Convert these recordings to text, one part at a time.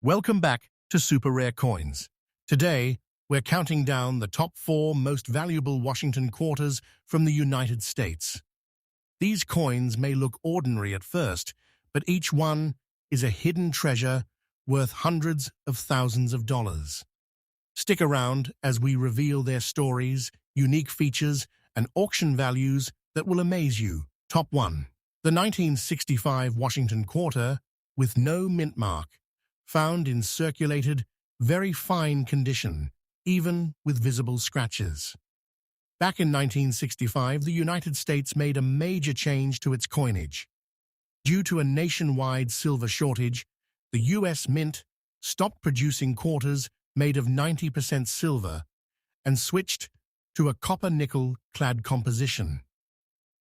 Welcome back to Super Rare Coins. Today, we're counting down the top 4 most valuable Washington quarters from the United States. These coins may look ordinary at first, but each one is a hidden treasure worth hundreds of thousands of dollars. Stick around as we reveal their stories, unique features, and auction values that will amaze you. Top 1. The 1965 Washington quarter with no mint mark, found in circulated, very fine condition, even with visible scratches. Back in 1965, the United States made a major change to its coinage. Due to a nationwide silver shortage, the U.S. Mint stopped producing quarters made of 90% silver and switched to a copper-nickel clad composition.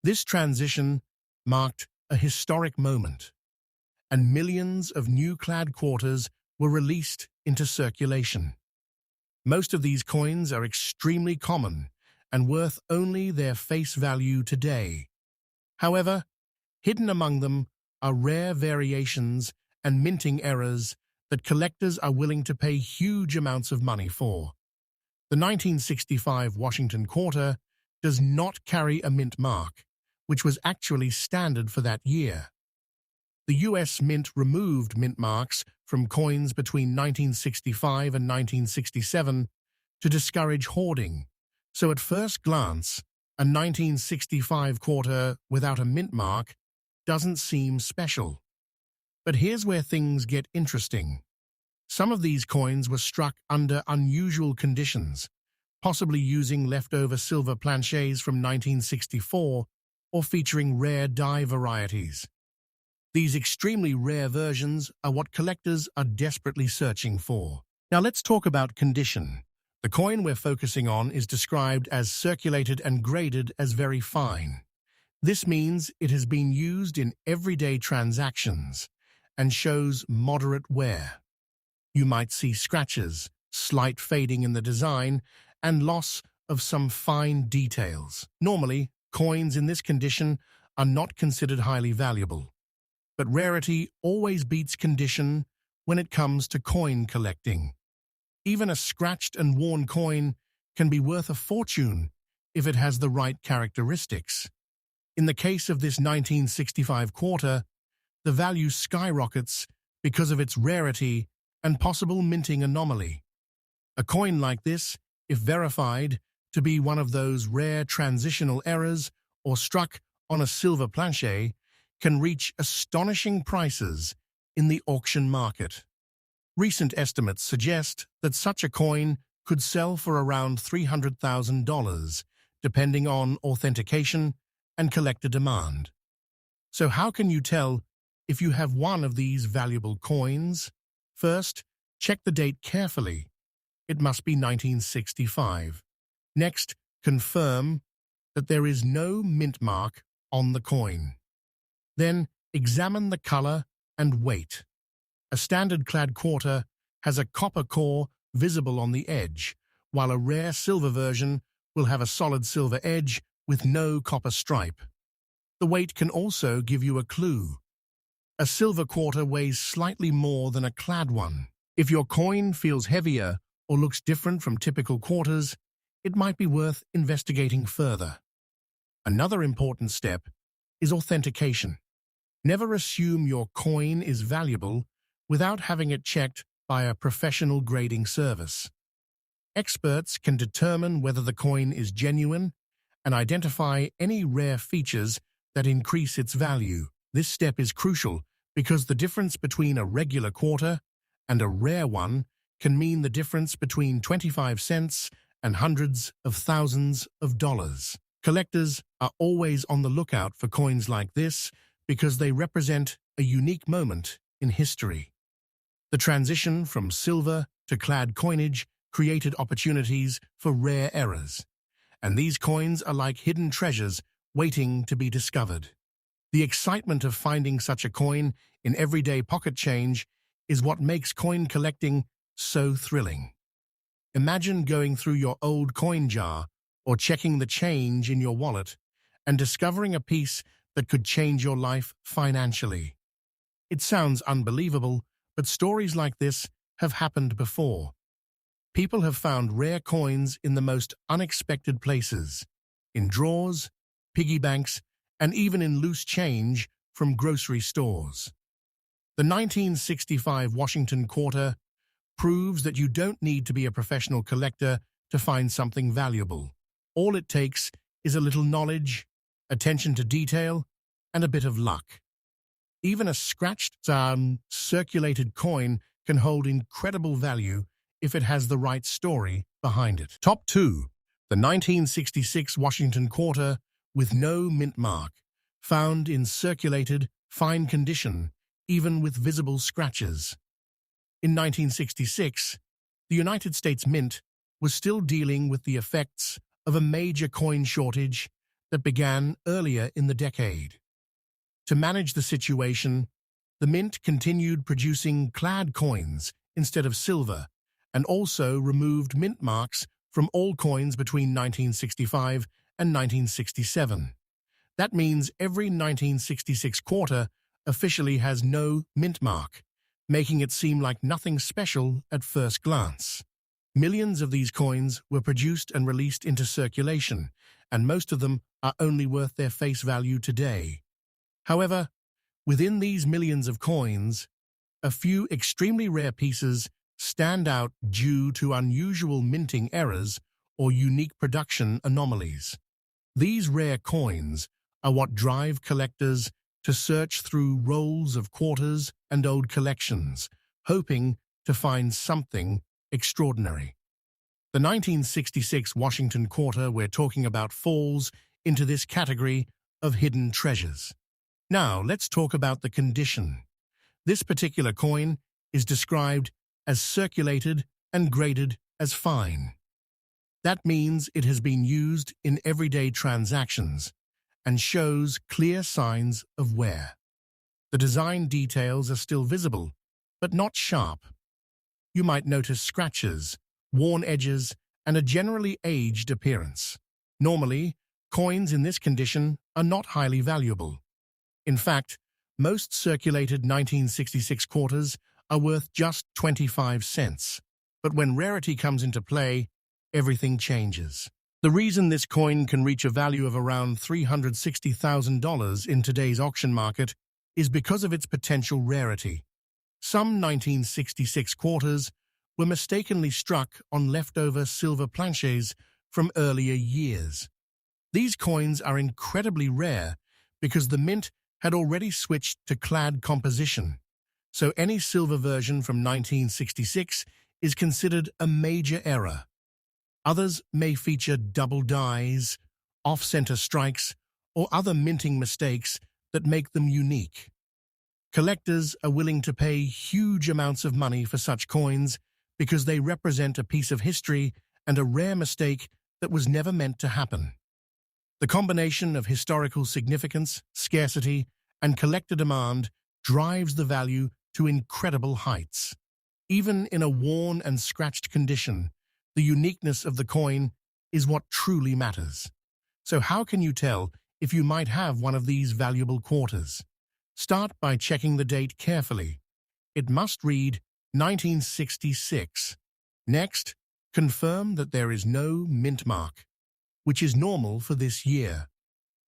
This transition marked a historic moment, and millions of new clad quarters were released into circulation. Most of these coins are extremely common and worth only their face value today. However, hidden among them are rare variations and minting errors that collectors are willing to pay huge amounts of money for. The 1965 Washington quarter does not carry a mint mark, which was actually standard for that year. The U.S. Mint removed mint marks from coins between 1965 and 1967 to discourage hoarding, so at first glance, a 1965 quarter without a mint mark doesn't seem special. But here's where things get interesting. Some of these coins were struck under unusual conditions, possibly using leftover silver planchets from 1964 or featuring rare die varieties. These extremely rare versions are what collectors are desperately searching for. Now let's talk about condition. The coin we're focusing on is described as circulated and graded as very fine. This means it has been used in everyday transactions and shows moderate wear. You might see scratches, slight fading in the design, and loss of some fine details. Normally, coins in this condition are not considered highly valuable. But rarity always beats condition when it comes to coin collecting. Even a scratched and worn coin can be worth a fortune if it has the right characteristics. In the case of this 1965 quarter, the value skyrockets because of its rarity and possible minting anomaly. A coin like this, if verified to be one of those rare transitional errors or struck on a silver planchet, can reach astonishing prices in the auction market. Recent estimates suggest that such a coin could sell for around $300,000, depending on authentication and collector demand. So how can you tell if you have one of these valuable coins? First, check the date carefully. It must be 1965. Next, confirm that there is no mint mark on the coin. Then, examine the color and weight. A standard clad quarter has a copper core visible on the edge, while a rare silver version will have a solid silver edge with no copper stripe. The weight can also give you a clue. A silver quarter weighs slightly more than a clad one. If your coin feels heavier or looks different from typical quarters, it might be worth investigating further. Another important step is authentication. Never assume your coin is valuable without having it checked by a professional grading service. Experts can determine whether the coin is genuine and identify any rare features that increase its value. This step is crucial because the difference between a regular quarter and a rare one can mean the difference between 25 cents and hundreds of thousands of dollars. Collectors are always on the lookout for coins like this because they represent a unique moment in history. The transition from silver to clad coinage created opportunities for rare errors, and these coins are like hidden treasures waiting to be discovered. The excitement of finding such a coin in everyday pocket change is what makes coin collecting so thrilling. Imagine going through your old coin jar or checking the change in your wallet and discovering a piece that could change your life financially. It sounds unbelievable, But stories like this have happened before. People have found rare coins in the most unexpected places, in drawers, piggy banks, and even in loose change from grocery stores. The 1965 Washington Quarter proves that you don't need to be a professional collector to find something valuable. All it takes is a little knowledge, attention to detail, and a bit of luck. Even a scratched, circulated coin can hold incredible value if it has the right story behind it. Top 2. The 1966 Washington Quarter with no mint mark, found in circulated, fine condition, even with visible scratches. In 1966, the United States Mint was still dealing with the effects of a major coin shortage that began earlier in the decade. To manage the situation, the Mint continued producing clad coins instead of silver, and also removed mint marks from all coins between 1965 and 1967. That means every 1966 quarter officially has no mint mark, making it seem like nothing special at first glance. Millions of these coins were produced and released into circulation, and most of them are only worth their face value today. However, within these millions of coins, a few extremely rare pieces stand out due to unusual minting errors or unique production anomalies. These rare coins are what drive collectors to search through rolls of quarters and old collections, hoping to find something extraordinary. The 1966 Washington Quarter we're talking about falls into this category of hidden treasures. Now, let's talk about the condition. This particular coin is described as circulated and graded as fine. That means it has been used in everyday transactions and shows clear signs of wear. The design details are still visible, but not sharp. You might notice scratches, worn edges, and a generally aged appearance. Normally, coins in this condition are not highly valuable. In fact, most circulated 1966 quarters are worth just 25 cents. But when rarity comes into play, everything changes. The reason this coin can reach a value of around $360,000 in today's auction market is because of its potential rarity. Some 1966 quarters were mistakenly struck on leftover silver planches from earlier years. These coins are incredibly rare because the mint had already switched to clad composition, so any silver version from 1966 is considered a major error. Others may feature double dyes, off-center strikes, or other minting mistakes that make them unique. Collectors are willing to pay huge amounts of money for such coins because they represent a piece of history and a rare mistake that was never meant to happen. The combination of historical significance, scarcity, and collector demand drives the value to incredible heights. Even in a worn and scratched condition, the uniqueness of the coin is what truly matters. So how can you tell if you might have one of these valuable quarters? Start by checking the date carefully. It must read 1966. Next, confirm that there is no mint mark, which is normal for this year.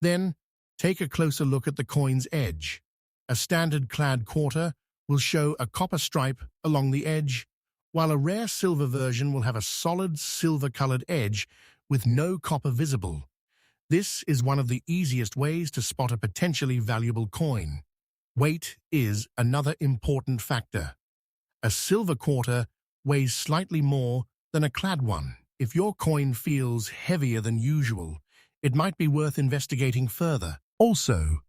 Then, take a closer look at the coin's edge. A standard clad quarter will show a copper stripe along the edge, while a rare silver version will have a solid silver-colored edge with no copper visible. This is one of the easiest ways to spot a potentially valuable coin. Weight is another important factor. A silver quarter weighs slightly more than a clad one. If your coin feels heavier than usual, it might be worth investigating further. Also,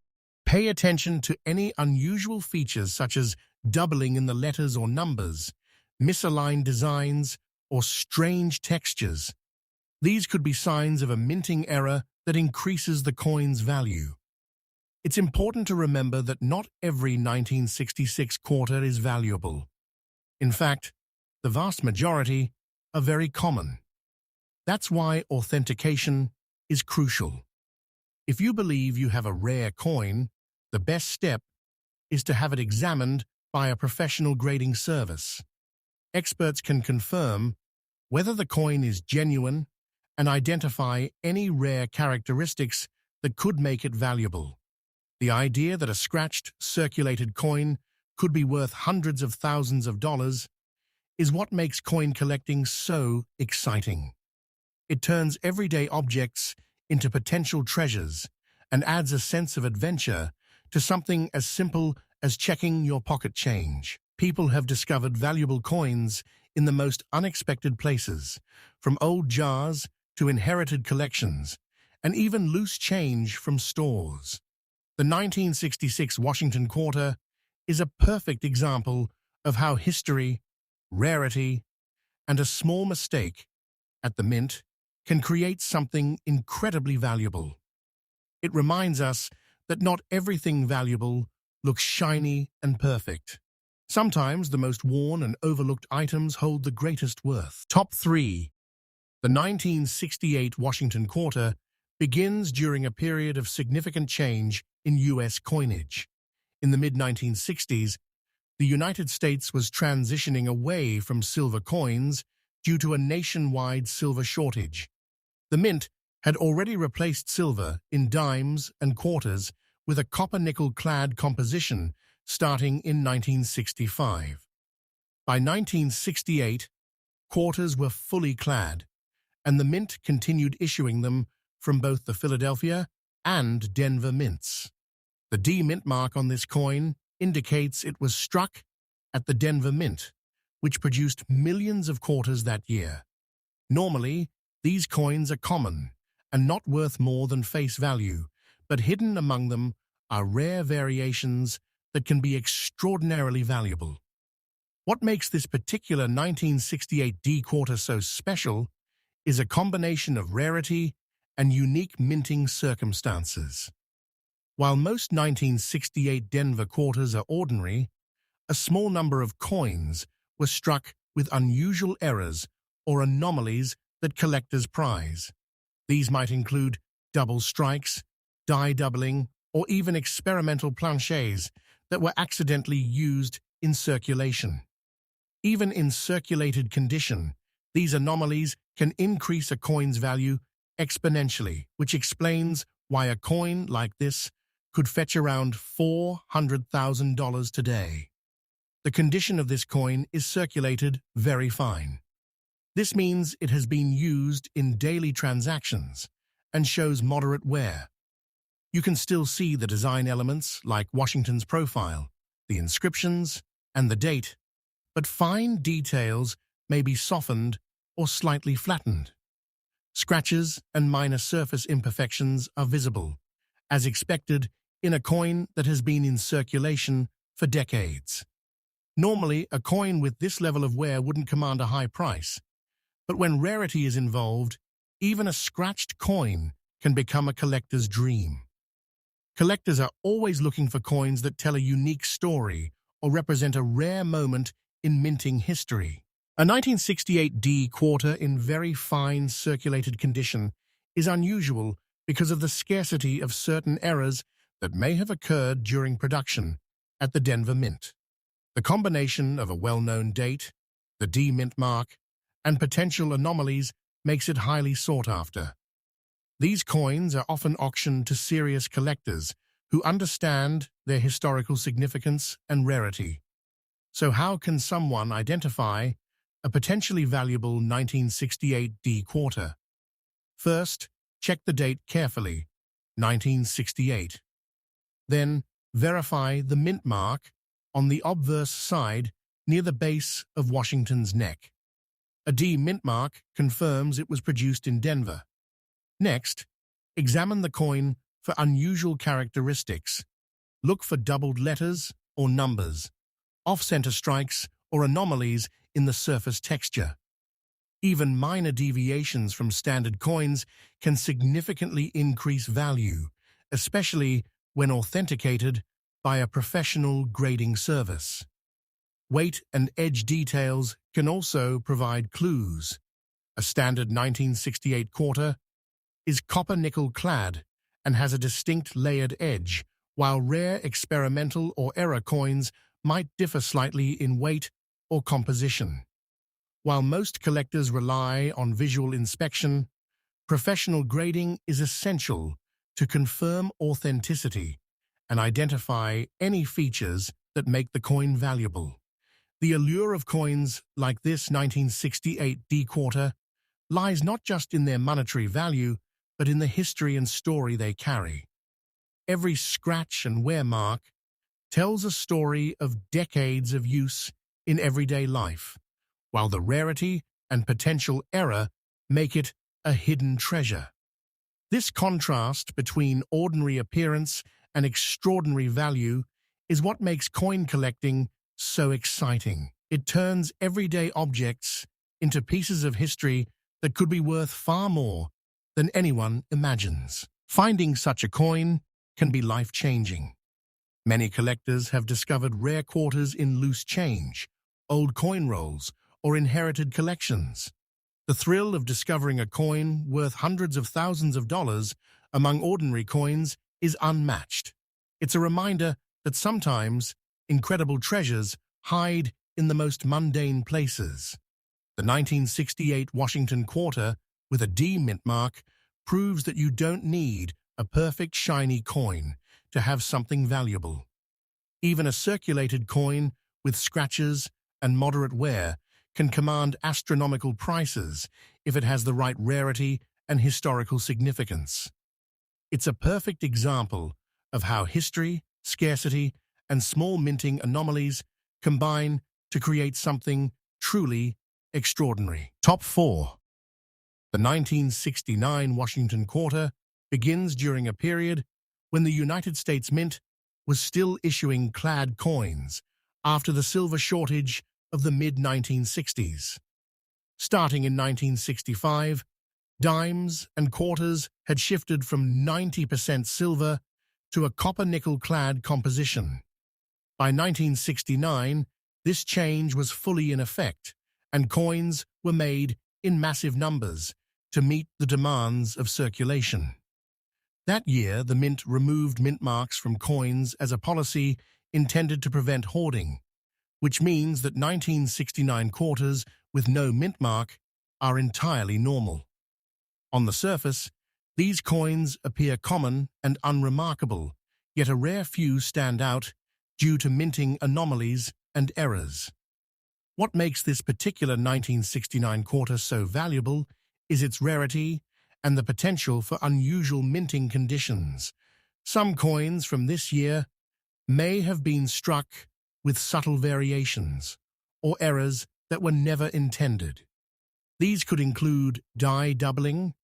pay attention to any unusual features such as doubling in the letters or numbers, misaligned designs, or strange textures. These could be signs of a minting error that increases the coin's value. It's important to remember that not every 1966 quarter is valuable. In fact, the vast majority are very common. That's why authentication is crucial. If you believe you have a rare coin, the best step is to have it examined by a professional grading service. Experts can confirm whether the coin is genuine and identify any rare characteristics that could make it valuable. The idea that a scratched, circulated coin could be worth hundreds of thousands of dollars is what makes coin collecting so exciting. It turns everyday objects into potential treasures and adds a sense of adventure to something as simple as checking your pocket change. People have discovered valuable coins in the most unexpected places, from old jars to inherited collections, and even loose change from stores. The 1966 Washington Quarter is a perfect example of how history, rarity, and a small mistake at the mint can create something incredibly valuable. It reminds us that not everything valuable looks shiny and perfect. Sometimes the most worn and overlooked items hold the greatest worth. Top 3. The 1968 Washington Quarter begins during a period of significant change in U.S. coinage. In the mid-1960s, the United States was transitioning away from silver coins due to a nationwide silver shortage. The mint had already replaced silver in dimes and quarters with a copper-nickel-clad composition starting in 1965. By 1968, quarters were fully clad, and the mint continued issuing them from both the Philadelphia and Denver mints. The D mint mark on this coin indicates it was struck at the Denver Mint, which produced millions of quarters that year. Normally, these coins are common and not worth more than face value, but hidden among them are rare variations that can be extraordinarily valuable. What makes this particular 1968 D quarter so special is a combination of rarity and unique minting circumstances. While most 1968 Denver quarters are ordinary, a small number of coins were struck with unusual errors or anomalies that collectors prize. These might include double strikes, die doubling, or even experimental planchets that were accidentally used in circulation. Even in circulated condition, these anomalies can increase a coin's value exponentially, which explains why a coin like this could fetch around $400,000 today. The condition of this coin is circulated very fine. This means it has been used in daily transactions and shows moderate wear. You can still see the design elements like Washington's profile, the inscriptions, and the date, but fine details may be softened or slightly flattened. Scratches and minor surface imperfections are visible, as expected in a coin that has been in circulation for decades. Normally, a coin with this level of wear wouldn't command a high price, but when rarity is involved, even a scratched coin can become a collector's dream. Collectors are always looking for coins that tell a unique story or represent a rare moment in minting history. A 1968 D quarter in very fine circulated condition is unusual because of the scarcity of certain errors that may have occurred during production at the Denver Mint. The combination of a well-known date, the D mint mark, and potential anomalies makes it highly sought after. These coins are often auctioned to serious collectors who understand their historical significance and rarity. So how can someone identify a potentially valuable 1968 D quarter? First, check the date carefully, 1968. Then, verify the mint mark on the obverse side near the base of Washington's neck. A D mint mark confirms it was produced in Denver. Next, examine the coin for unusual characteristics. Look for doubled letters or numbers, off-center strikes, or anomalies in the surface texture. Even minor deviations from standard coins can significantly increase value, especially when authenticated by a professional grading service. Weight and edge details can also provide clues. A standard 1968 quarter is copper-nickel clad and has a distinct layered edge, while rare experimental or error coins might differ slightly in weight or composition. While most collectors rely on visual inspection, professional grading is essential to confirm authenticity and identify any features that make the coin valuable. The allure of coins like this 1968 D-quarter lies not just in their monetary value, but in the history and story they carry. Every scratch and wear mark tells a story of decades of use in everyday life, while the rarity and potential error make it a hidden treasure. This contrast between ordinary appearance and extraordinary value is what makes coin collecting so exciting. It turns everyday objects into pieces of history that could be worth far more than anyone imagines. Finding such a coin can be life-changing. Many collectors have discovered rare quarters in loose change, old coin rolls, or inherited collections. The thrill of discovering a coin worth hundreds of thousands of dollars among ordinary coins is unmatched. It's a reminder that sometimes incredible treasures hide in the most mundane places. The 1968 Washington quarter with a D mint mark proves that you don't need a perfect shiny coin to have something valuable. Even a circulated coin with scratches and moderate wear can command astronomical prices if it has the right rarity and historical significance. It's a perfect example of how history, scarcity, and small minting anomalies combine to create something truly extraordinary. Top 4. The 1969 Washington quarter begins during a period when the United States Mint was still issuing clad coins after the silver shortage of the mid-1960s. Starting in 1965, dimes and quarters had shifted from 90% silver to a copper-nickel-clad composition. By 1969, this change was fully in effect, and coins were made in massive numbers to meet the demands of circulation. That year, the Mint removed mint marks from coins as a policy intended to prevent hoarding, which means that 1969 quarters with no mint mark are entirely normal. On the surface, these coins appear common and unremarkable, yet a rare few stand out due to minting anomalies and errors. What makes this particular 1969 quarter so valuable is its rarity and the potential for unusual minting conditions. Some coins from this year may have been struck with subtle variations or errors that were never intended. These could include die doubling,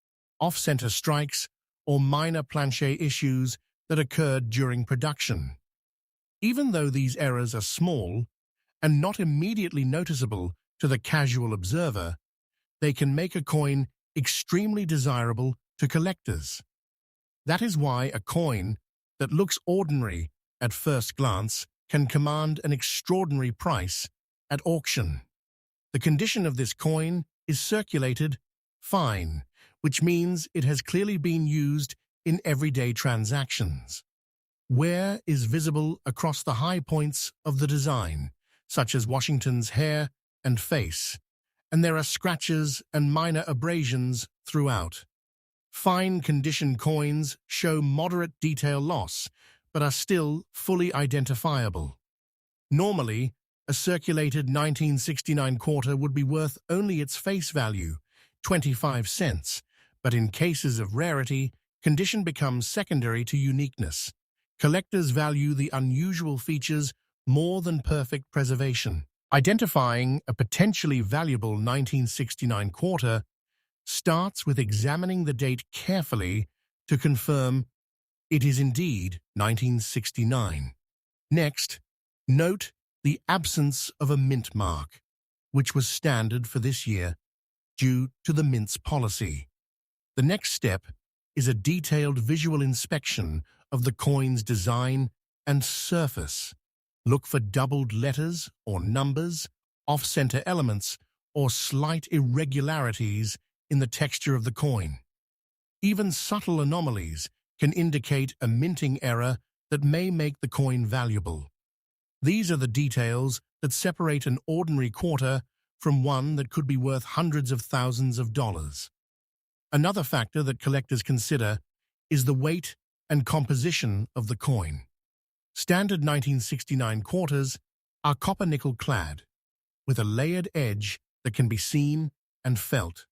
off-center strikes, or minor planchet issues that occurred during production. Even though these errors are small and not immediately noticeable to the casual observer, they can make a coin extremely desirable to collectors. That is why a coin that looks ordinary at first glance can command an extraordinary price at auction. The condition of this coin is circulated fine, which means it has clearly been used in everyday transactions. Wear is visible across the high points of the design, such as Washington's hair and face, and there are scratches and minor abrasions throughout. Fine condition coins show moderate detail loss, but are still fully identifiable. Normally, a circulated 1969 quarter would be worth only its face value, 25 cents, but in cases of rarity, condition becomes secondary to uniqueness. Collectors value the unusual features more than perfect preservation. Identifying a potentially valuable 1969 quarter starts with examining the date carefully to confirm it is indeed 1969. Next, note the absence of a mint mark, which was standard for this year due to the Mint's policy. The next step is a detailed visual inspection of the coin's design and surface. Look for doubled letters or numbers, off-center elements, or slight irregularities in the texture of the coin. Even subtle anomalies can indicate a minting error that may make the coin valuable. These are the details that separate an ordinary quarter from one that could be worth hundreds of thousands of dollars. Another factor that collectors consider is the weight and composition of the coin. Standard 1969 quarters are copper-nickel clad, with a layered edge that can be seen and felt.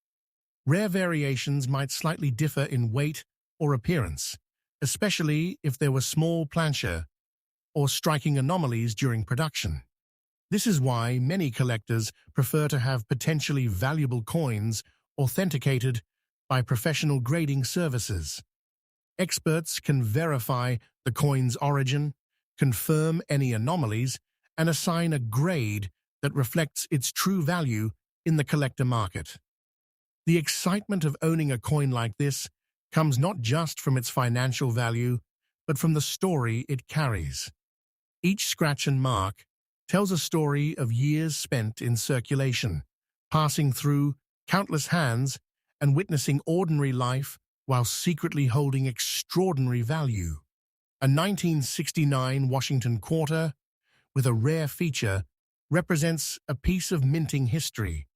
Rare variations might slightly differ in weight or appearance, especially if there were small plancher or striking anomalies during production. This is why many collectors prefer to have potentially valuable coins authenticated by professional grading services. Experts can verify the coin's origin, confirm any anomalies, and assign a grade that reflects its true value in the collector market. The excitement of owning a coin like this comes not just from its financial value, but from the story it carries. Each scratch and mark tells a story of years spent in circulation, passing through countless hands and witnessing ordinary life while secretly holding extraordinary value. A 1969 Washington quarter, with a rare feature, represents a piece of minting history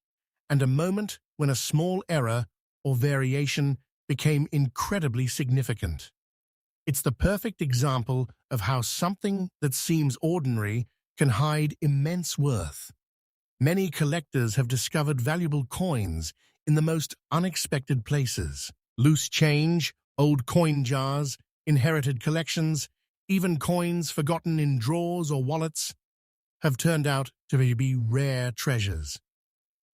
and a moment when a small error or variation became incredibly significant. It's the perfect example of how something that seems ordinary can hide immense worth. Many collectors have discovered valuable coins in the most unexpected places. Loose change, old coin jars, inherited collections, even coins forgotten in drawers or wallets have turned out to be rare treasures.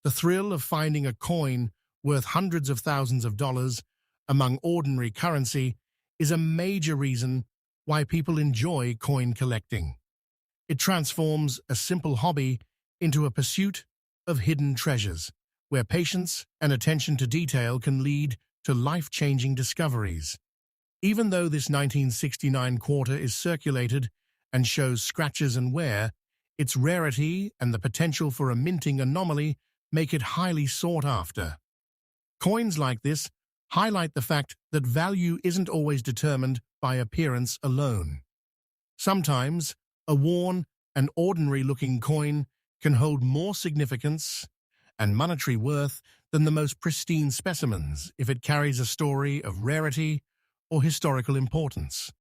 The thrill of finding a coin worth hundreds of thousands of dollars among ordinary currency is a major reason why people enjoy coin collecting. It transforms a simple hobby into a pursuit of hidden treasures, where patience and attention to detail can lead to life-changing discoveries. Even though this 1969 quarter is circulated and shows scratches and wear, its rarity and the potential for a minting anomaly make it highly sought after. Coins like this highlight the fact that value isn't always determined by appearance alone. Sometimes, a worn and ordinary-looking coin can hold more significance and monetary worth than the most pristine specimens if it carries a story of rarity or historical importance.